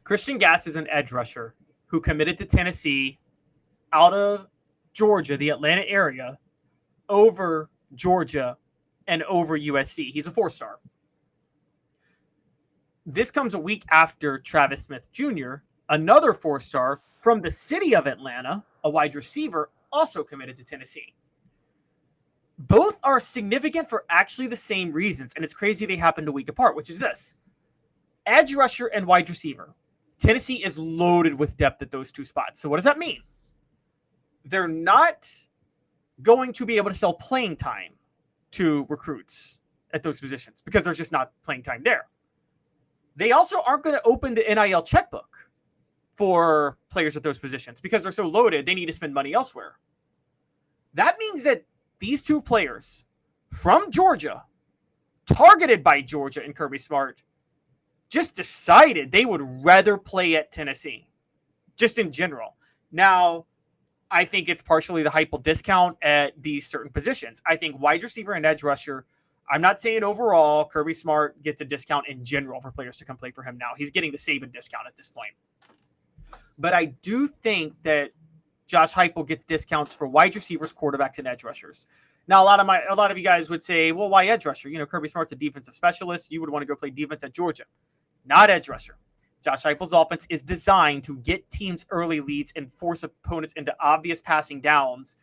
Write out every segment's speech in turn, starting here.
Christian Gass is an edge rusher who committed to Tennessee out of Georgia, the Atlanta area, over Georgia and over USC. He's a 4-star. This comes a week after Travis Smith Jr., another 4-star from the city of Atlanta, a wide receiver, also committed to Tennessee. Both are significant for actually the same reasons, and it's crazy they happened a week apart, which is this. Edge rusher and wide receiver. Tennessee is loaded with depth at those two spots. So what does that mean? They're not going to be able to sell playing time to recruits at those positions because there's just not playing time there. They also aren't going to open the NIL checkbook for players at those positions because they're so loaded, they need to spend money elsewhere. That means that these two players from Georgia, targeted by Georgia and Kirby Smart, just decided they would rather play at Tennessee, just in general. Now, I think it's partially the Heupel discount at these certain positions. I think wide receiver and edge rusher, I'm not saying overall Kirby Smart gets a discount in general for players to come play for him now. He's getting the Saban discount at this point. But I do think that Josh Heupel gets discounts for wide receivers, quarterbacks, and edge rushers. Now, a lot of you guys would say, well, why edge rusher? You know, Kirby Smart's a defensive specialist. You would want to go play defense at Georgia. Not edge rusher. Josh Heupel's offense is designed to get teams early leads and force opponents into obvious passing downs,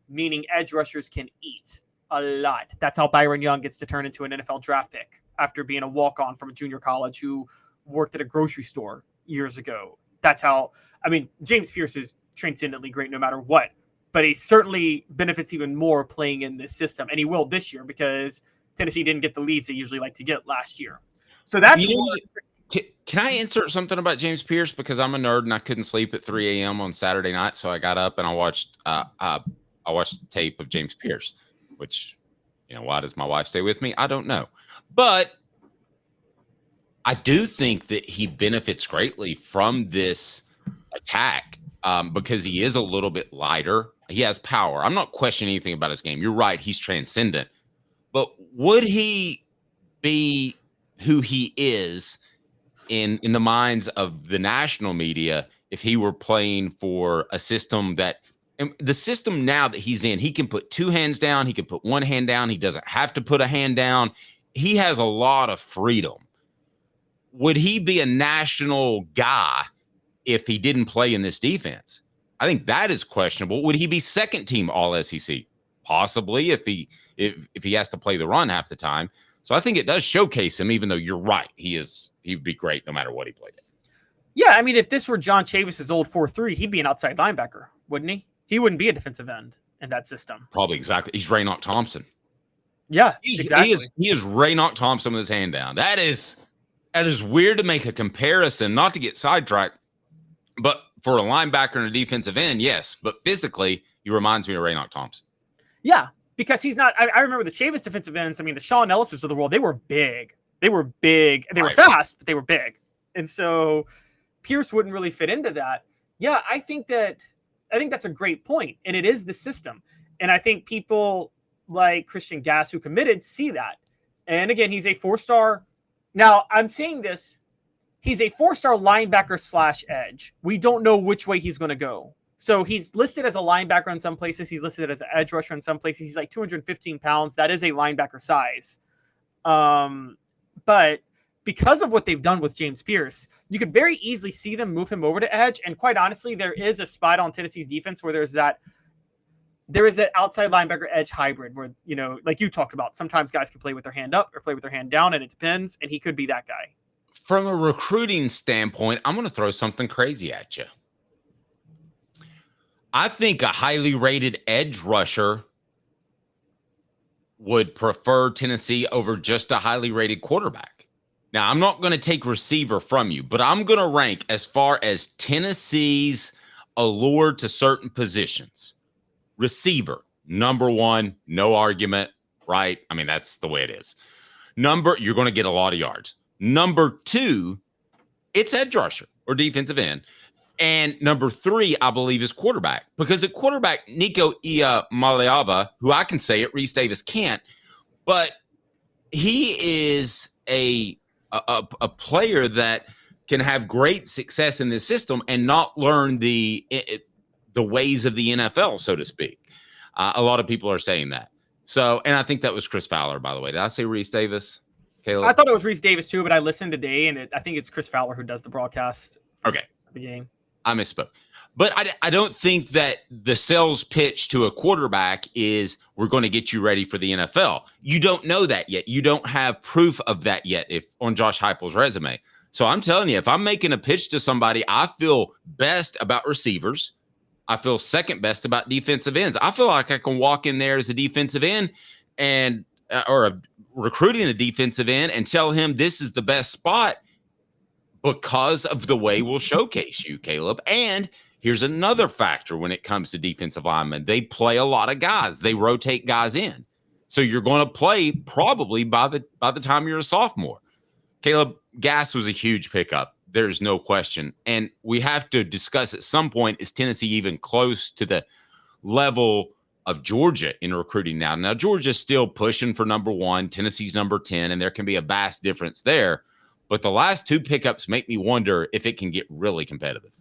meaning edge rushers can eat a lot. That's how Byron Young gets to turn into an NFL draft pick after being a walk-on from a junior college who worked at a grocery store years ago. That's how, I mean, James Pierce is transcendently great no matter what, but he certainly benefits even more playing in this system, and he will this year because Tennessee didn't get the leads they usually like to get last year. So that's Can I insert something about James Pierce? Because I'm a nerd and I couldn't sleep at 3 a.m. on Saturday night, so I got up and I watched tape of James Pierce, which, you know, why does my wife stay with me? I don't know. But I do think that he benefits greatly from this attack because he is a little bit lighter. He has power. I'm not questioning anything about his game. You're right. He's transcendent. But would he be who he is in the minds of the national media if he were playing for a system that – and the system now that he's in, he can put 2 hands down. He can put 1 hand down. He doesn't have to put a hand down. He has a lot of freedom. Would he be a national guy if he didn't play in this defense? I think that is questionable. Would he be second team all SEC? Possibly if he has to play the run half the time. So I think it does showcase him, even though you're right. He'd be great no matter what he played in. Yeah, I mean, if this were John Chavis's old 4-3, he'd be an outside linebacker, wouldn't he? He wouldn't be a defensive end in that system. Probably, exactly. He's Raynoch Thompson. Yeah, exactly. He is Raynoch Thompson with his hand down. That is weird to make a comparison, not to get sidetracked, but for a linebacker and a defensive end, yes. But physically, he reminds me of Raynoch Thompson. Yeah, because he's not. I remember the Chavis defensive ends. I mean, the Sean Ellis's of the world. They were big. They were big. They were fast, but they were big. And so Pierce wouldn't really fit into that. Yeah, I think that's a great point, and it is the system. And I think people like Christian Gass, who committed, see that. And again, he's a 4-star. Now, I'm saying this. He's a 4-star linebacker / edge. We don't know which way he's going to go. So he's listed as a linebacker in some places. He's listed as an edge rusher in some places. He's like 215 pounds. That is a linebacker size. But because of what they've done with James Pierce, you could very easily see them move him over to edge. And quite honestly, there is a spot on Tennessee's defense where there is that outside linebacker edge hybrid where, you know, like you talked about, sometimes guys can play with their hand up or play with their hand down, and it depends. And he could be that guy. From a recruiting standpoint, I'm going to throw something crazy at you. I think a highly rated edge rusher would prefer Tennessee over just a highly rated quarterback. Now, I'm not going to take receiver from you, but I'm going to rank as far as Tennessee's allure to certain positions. Receiver, number 1, no argument, right? I mean, that's the way it is. You're going to get a lot of yards. Number 2, it's edge rusher or defensive end. And number 3, I believe, is quarterback. Because at quarterback, Nico Iamaleava, who I can say it, Reese Davis can't, but he is a player that can have great success in this system and not learn the ways of the NFL, so to speak. A lot of people are saying that. So, and I think that was Chris Fowler, by the way. Did I say Reese Davis, Caleb? I thought it was Reese Davis too, but I listened today, and I think it's Chris Fowler who does the broadcast for the game. I misspoke. But I don't think that the sales pitch to a quarterback is we're going to get you ready for the NFL. You don't know that yet. You don't have proof of that yet on Josh Heupel's resume. So I'm telling you, if I'm making a pitch to somebody, I feel best about receivers. I feel second best about defensive ends. I feel like I can walk in there as a defensive end or recruiting a defensive end and tell him this is the best spot because of the way we'll showcase you, Caleb. And here's another factor when it comes to defensive linemen. They play a lot of guys. They rotate guys in. So you're going to play probably by the time you're a sophomore. Caleb, Gass was a huge pickup. There's no question. And we have to discuss at some point, is Tennessee even close to the level of Georgia in recruiting now? Now, Georgia's still pushing for number 1. Tennessee's number 10, and there can be a vast difference there. But the last 2 pickups make me wonder if it can get really competitive.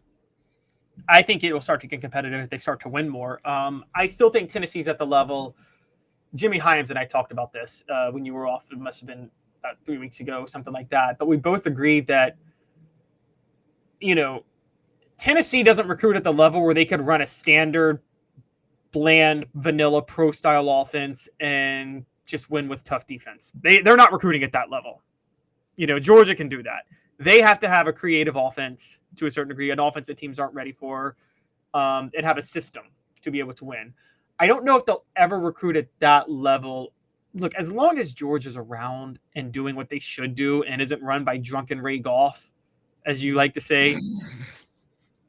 I think it will start to get competitive if they start to win more. I still think Tennessee's at the level. Jimmy Hyams and I talked about this when you were off. It must have been about 3 weeks ago, something like that. But we both agreed that, Tennessee doesn't recruit at the level where they could run a standard, bland, vanilla, pro-style offense and just win with tough defense. They're not recruiting at that level. Georgia can do that. They have to have a creative offense to a certain degree, an offense that teams aren't ready for, and have a system to be able to win. I don't know if they'll ever recruit at that level. Look, as long as Georgia's around and doing what they should do and isn't run by drunken Ray Goff, as you like to say,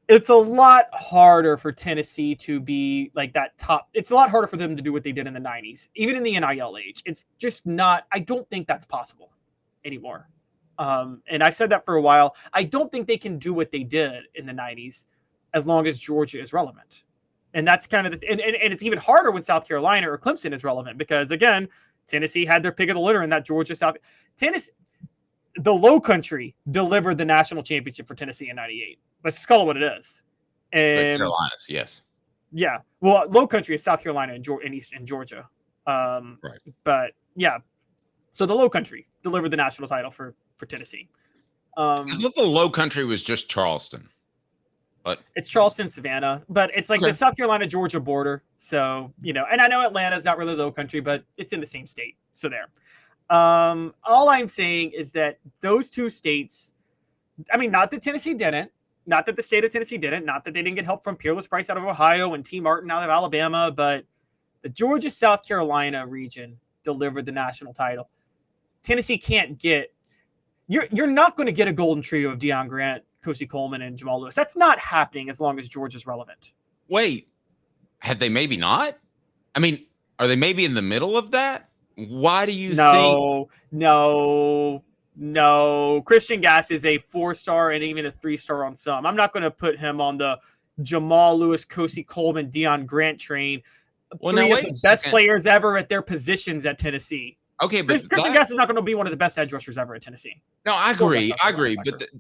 it's a lot harder for Tennessee to be like that top. It's a lot harder for them to do what they did in the 90s, even in the NIL age. It's just not, I don't think that's possible anymore. And I've said that for a while. I don't think they can do what they did in the 90s as long as Georgia is relevant. And that's kind of and it's even harder when South Carolina or Clemson is relevant because, again, Tennessee had their pick of the litter in that Tennessee. The Low Country delivered the national championship for Tennessee in '98. Let's just call it what it is. And the Carolinas, yes. Yeah. Well, Low Country is South Carolina and Eastern Georgia. Right. But, yeah. So the Low Country delivered the national title for Tennessee. I thought the Low Country was just Charleston. But it's Charleston, Savannah. But it's like the South Carolina-Georgia border. So, and I know Atlanta's not really Low Country, but it's in the same state. So there. All I'm saying is that those 2 states, not that Tennessee didn't, not that the state of Tennessee didn't, not that they didn't get help from Peerless Price out of Ohio and T. Martin out of Alabama, but the Georgia-South Carolina region delivered the national title. Tennessee can't get, you're not going to get a golden trio of Deion Grant, Kosi Coleman, and Jamal Lewis. That's not happening as long as Georgia's relevant. Wait, had they maybe not? Are they maybe in the middle of that? Why do you think? No. Christian Gass is a 4-star and even a 3-star on some. I'm not going to put him on the Jamal Lewis, Kosi Coleman, Deion Grant train. Well, 3 of the best players ever at their positions at Tennessee. Okay, but Christian Gass is not going to be one of the best edge rushers ever at Tennessee. No, I agree.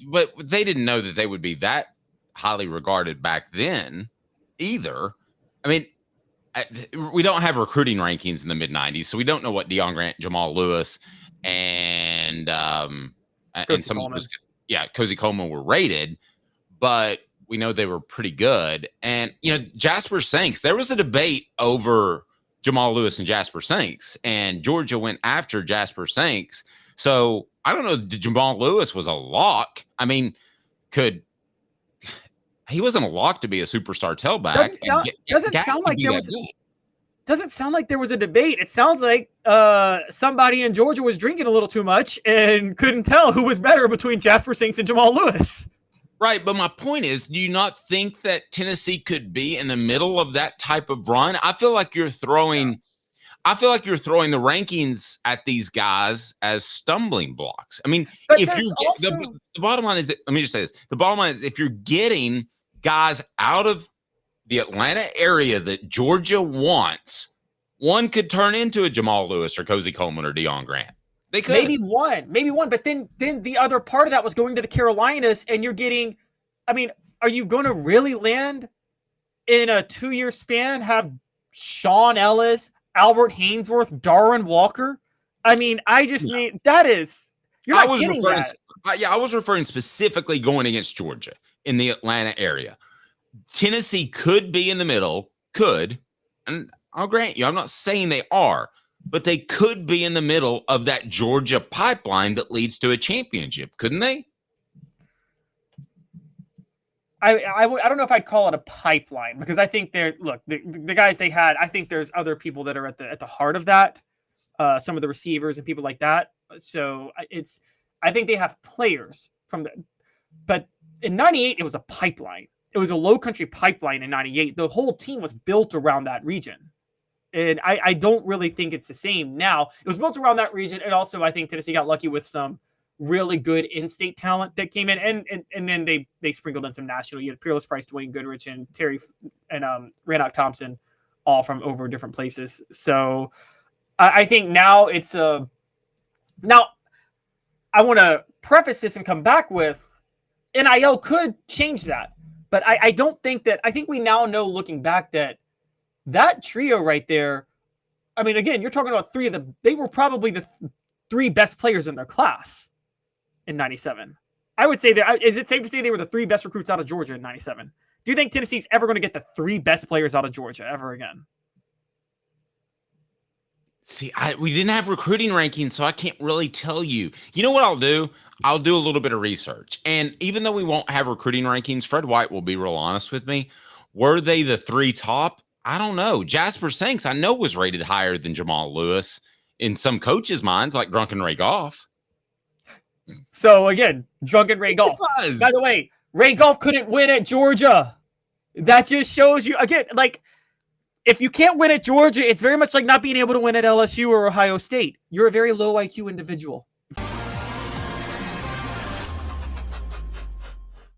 But they didn't know that they would be that highly regarded back then either. We don't have recruiting rankings in the mid-90s, so we don't know what Deion Grant, Jamal Lewis, and some of those, Kosi Coleman were rated, but we know they were pretty good. And Jasper Sanks, there was a debate over Jamal Lewis and Jasper Sanks, and Georgia went after Jasper Sanks. So I don't know. Jamal Lewis was a lock. He wasn't a lock to be a superstar tailback. Doesn't sound like there was a debate. It sounds like somebody in Georgia was drinking a little too much and couldn't tell who was better between Jasper Sanks and Jamal Lewis. Right, but my point is, do you not think that Tennessee could be in the middle of that type of run? I feel like you're throwing the rankings at these guys as stumbling blocks. The bottom line is, let me just say this. The bottom line is, if you're getting guys out of the Atlanta area that Georgia wants, one could turn into a Jamal Lewis or Kosi Coleman or Deion Grant. They could. maybe one. But then the other part of that was going to the Carolinas, and you're getting. I mean, are you going to really land in a 2-year span? Have Sean Ellis, Albert Hainsworth, Darwin Walker? I mean, I just need that is. You're not getting that. I was referring specifically going against Georgia in the Atlanta area. Tennessee could be in the middle, and I'll grant you, I'm not saying they are, but they could be in the middle of that Georgia pipeline that leads to a championship, couldn't they? I don't know if I'd call it a pipeline, because I think the guys they had, I think there's other people that are at the heart of that, some of the receivers and people like that. So I think they have players but in 98, it was a pipeline. It was a low country pipeline in 98. The whole team was built around that region. And I don't really think it's the same now. It was built around that region. And also, I think Tennessee got lucky with some really good in-state talent that came in. And then they sprinkled in some national. You had Peerless Price, Dwayne Goodrich, and Terry and Rannoch Thompson, all from over different places. So I think now now I want to preface this and come back with NIL could change that. But I don't think that. I think we now know, looking back, that trio right there. I mean, again, you're talking about they were probably the 3 best players in their class in 97. I would say that. Is it safe to say they were the 3 best recruits out of Georgia in 97? Do you think Tennessee's ever going to get the 3 best players out of Georgia ever again? See, we didn't have recruiting rankings, so I can't really tell you. You know what I'll do? I'll do a little bit of research. And even though we won't have recruiting rankings, Fred White will be real honest with me. Were they the 3 top? I don't know. Jasper Sanks, I know, was rated higher than Jamal Lewis in some coaches' minds, like Drunken Ray Goff. So, again, Drunken Ray Goff. By the way, Ray Goff couldn't win at Georgia. That just shows you, again, like, if you can't win at Georgia, it's very much like not being able to win at LSU or Ohio State. You're a very low IQ individual.